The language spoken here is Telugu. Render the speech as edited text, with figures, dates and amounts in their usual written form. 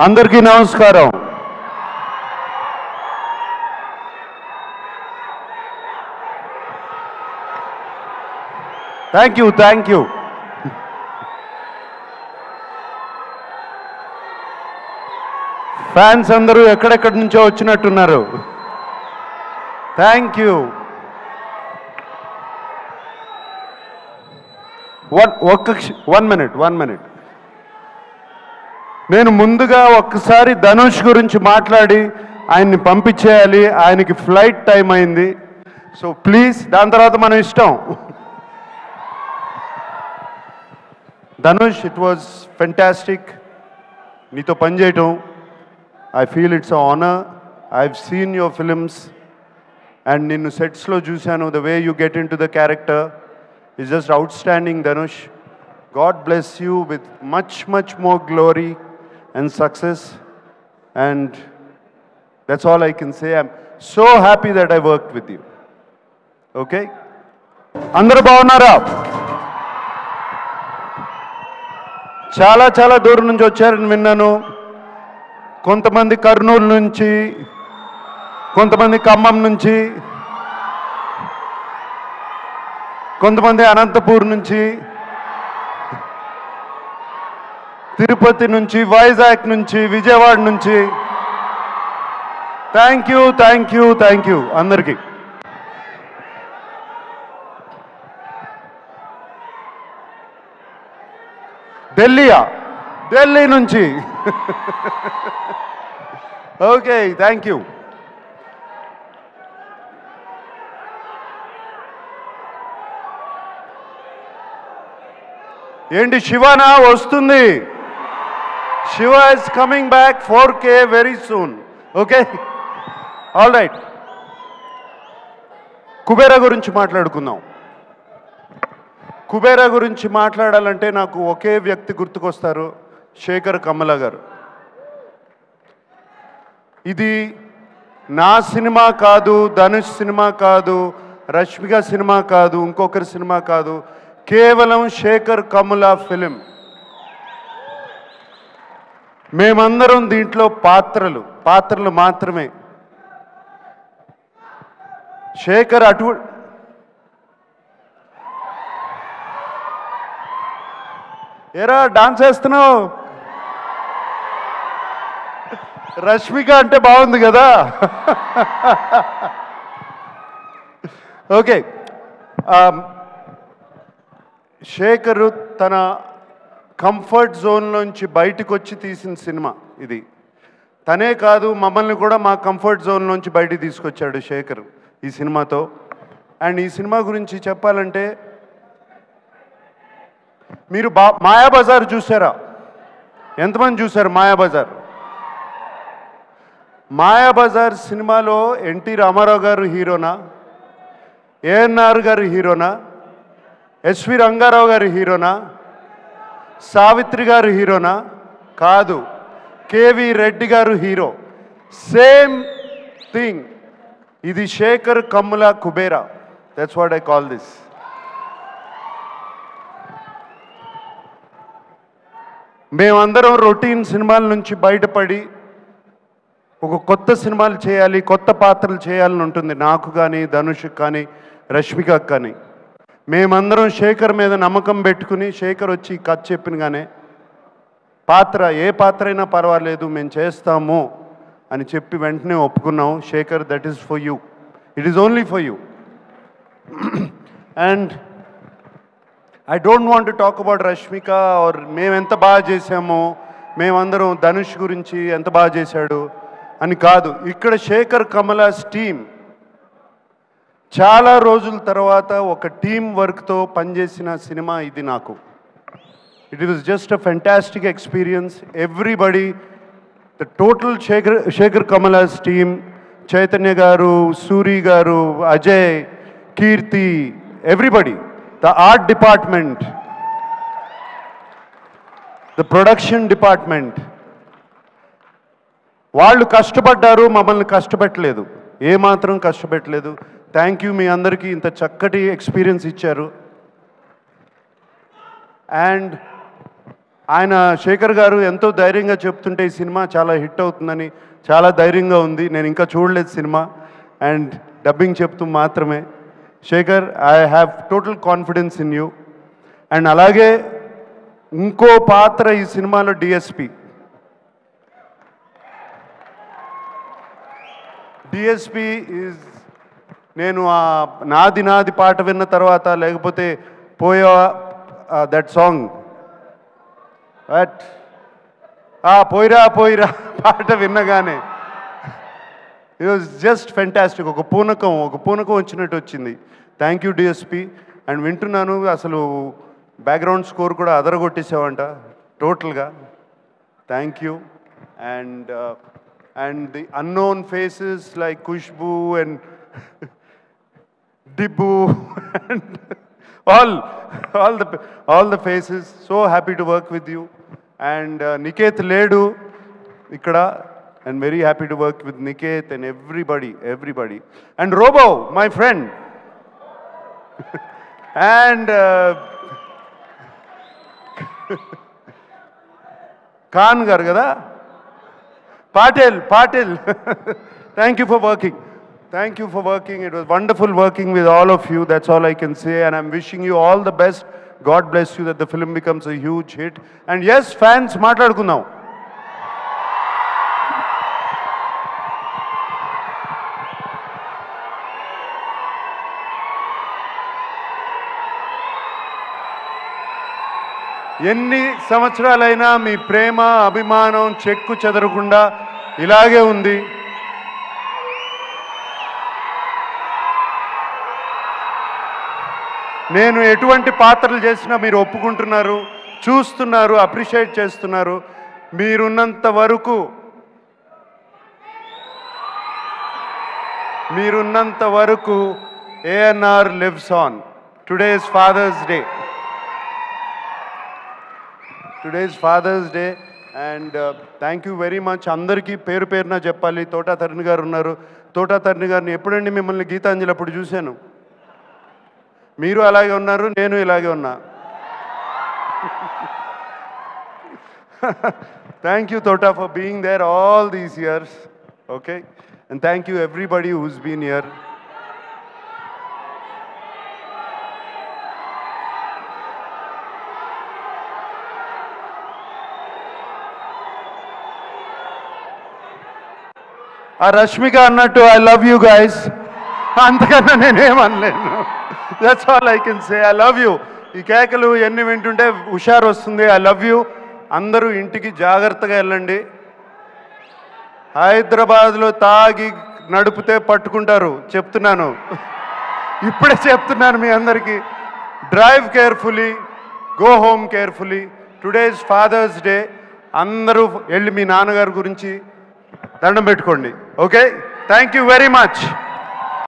అందరికీ నమస్కారం. Thank you. ఫ్యాన్స్ అందరూ ఎక్కడెక్కడి నుంచో వచ్చినట్టున్నారు. Thank you. One minute. నేను ముందుగా ఒక్కసారి ధనుష్ గురించి మాట్లాడి ఆయన్ని పంపించేయాలి. ఆయనకి ఫ్లైట్ టైం అయింది. సో ప్లీజ్, దాని తర్వాత మనం ఇష్టం. ధనుష్, ఇట్ వాజ్ ఫెంటాస్టిక్ నీతో పనిచేయటం. I feel it's a honour. I have seen your films and నిన్ను సెట్స్లో చూశాను. The way you get into the character is just outstanding, Dhanush. God bless you with much more glory and success, and that's all I can say. I'm so happy that I worked with you. Okay? Andaru bagunnara? చాలా దూరం నుంచి వచ్చారని విన్నాను. కొంతమంది కర్నూలు నుంచి, కొంతమంది ఖమ్మం నుంచి, కొంతమంది అనంతపూర్ నుంచి, తిరుపతి నుంచి, వైజాగ్ నుంచి, విజయవాడ నుంచి. థ్యాంక్ యూ అందరికీ. ఢిల్లీ నుంచి. Okay, thank you. ఏంటి శివనా వస్తుంది? Shiva is coming back 4K very soon. Okay, all right. Kubera గురించి మాట్లాడుకుందాం. కుబేరా గురించి మాట్లాడాలంటే నాకు ఒకే వ్యక్తి గుర్తుకొస్తారు, శేఖర్ కమల గారు. ఇది నా సినిమా కాదు, ధనుష్ సినిమా కాదు, రష్మిక సినిమా కాదు, ఇంకొకరి సినిమా కాదు, కేవలం శేఖర్ కమల ఫిలిం. మేమందరం దీంట్లో పాత్రలు మాత్రమే. శేఖర్ ఏరా డాన్స్ వేస్తున్నావు? రష్మిక అంటే బాగుంది కదా. ఓకే, శేఖరు తన కంఫర్ట్ జోన్లోంచి బయటకు వచ్చి తీసిన సినిమా ఇది. తనే కాదు, మమ్మల్ని కూడా మా కంఫర్ట్ జోన్లోంచి బయటికి తీసుకొచ్చాడు శేఖర్ ఈ సినిమాతో. అండ్ ఈ సినిమా గురించి చెప్పాలంటే, మీరు మాయాబజార్ చూసారా? ఎంతమంది చూశారు మాయాబజార్? మాయాబజార్ సినిమాలో ఎన్టీ రామారావు గారు హీరోనా, ఏఎన్ఆర్ గారు హీరోనా, ఎస్వి రంగారావు గారు హీరోనా, సావిత్రి గారు హీరోనా? కాదు, కేవి రెడ్డి గారు హీరో. Same thing. ఇది Sekhar Kammula Kubera. That's what I call this. మేమందరం రొటీన్ సినిమాల నుంచి బయటపడి ఒక కొత్త సినిమాలు చేయాలి, కొత్త పాత్రలు చేయాలని ఉంటుంది నాకు కానీ, ధనుష్కి కానీ, రష్మికకు కానీ. మేమందరం శేఖర్ మీద నమ్మకం పెట్టుకుని, శేఖర్ వచ్చి కథ చెప్పినగానే ఏ పాత్ర అయినా పర్వాలేదు మేము చేస్తాము అని చెప్పి వెంటనే ఒప్పుకున్నాం. Sekhar, that is for you, it is only for you. And I don't want to talk about Rashmika or మేము ఎంత బాగా చేసామో, మేమందరం ధనుష్ గురించి ఎంత బాగా చేశాడు అని కాదు. ఇక్కడ శేఖర్ కమలాస్ టీమ్ చాలా రోజుల తర్వాత ఒక టీమ్ వర్క్తో పనిచేసిన సినిమా ఇది నాకు. It was just a fantastic experience. Everybody, the total Sekhar Kammula's team, Chaitanya garu, Suri garu, Ajay, Keerthi, everybody, the art department, the production department, వాళ్ళు కష్టపడ్డారు, మమ్మల్ని కష్టపెట్టలేదు, ఏమాత్రం కష్టపెట్టలేదు. Thank you. మీ అందరికీ ఇంత చక్కటి ఎక్స్పీరియన్స్ ఇచ్చారు. అండ్ ఆయన శేఖర్ గారు ఎంతో ధైర్యంగా చెప్తుంటే ఈ సినిమా చాలా హిట్ అవుతుందని చాలా ధైర్యంగా ఉంది. నేను ఇంకా చూడలేదు సినిమా అండ్ డబ్బింగ్ చెప్తూ మాత్రమే. Shekhar, I have total confidence in you. And అలాగే ఇంకో పాత్ర ఈ సినిమాలో డిఎస్పి. డిఎస్పి ఈజ్, నేను ఆ నాది నాది పాట విన్న తర్వాత, లేకపోతే పోయా దట్ సాంగ్ పోయిరా పోయిరా పాట విన్నగానే ఇట్ వాజ్ జస్ట్ ఫెంటాస్టిక్. ఒక పూనకం వచ్చినట్టు వచ్చింది. Thank you DSP. అండ్ వింటున్నాను అసలు బ్యాక్గ్రౌండ్ స్కోర్ కూడా అదరగొట్టేసావంట టోటల్గా. Thank you. And the unknown faces like Khushbu and Dibbu and all the faces. So happy to work with you. And Niket Ledu ikkada, and very happy to work with Niket and everybody. And Robo, my friend. And Khan gar kada? Patil. Thank you for working. Thank you for working. It was wonderful working with all of you. That's all I can say. And I'm wishing you all the best. God bless you, that the film becomes a huge hit. And yes, fans, maatladukundaam. ఎన్ని సంవత్సరాలైనా మీ ప్రేమ అభిమానం చెక్కు చెదరకుండా ఇలాగే ఉంది. నేను ఎటువంటి పాత్రలు చేసినా మీరు ఒప్పుకుంటున్నారు, చూస్తున్నారు, అప్రిషియేట్ చేస్తున్నారు. మీరున్నంత వరకు ANR lives on. Today is Father's Day and thank you very much. అందరికీ పేరు పేరున చెప్పాలి. తోటా తరుణ్ గారు ఉన్నారు. తోటా తరుణ్ గారిని ఎప్పుడండి మిమ్మల్ని గీతాంజలి అప్పుడు చూశాను. మీరు అలాగే ఉన్నారు, నేను ఇలాగే ఉన్నా. Thank you, Tota, for being there all these years. Okay? And thank you everybody who's been here. Rashmika annattu, I love you guys. అంతకన్నా నేనేమనలేను. That's all I can say. I love you. ఈ కేకలు ఎన్ని వింటుంటే హుషారు వస్తుంది. I love you. అందరూ ఇంటికి జాగ్రత్తగా వెళ్ళండి. హైదరాబాద్లో తాగి నడిపితే పట్టుకుంటారు, చెప్తున్నాను. ఇప్పుడే చెప్తున్నాను మీ అందరికీ. Drive carefully, go home carefully. Today is Father's Day. అందరూ వెళ్ళి మీ నాన్నగారి గురించి దండం పెట్టుకోండి. Okay? Thank you very much.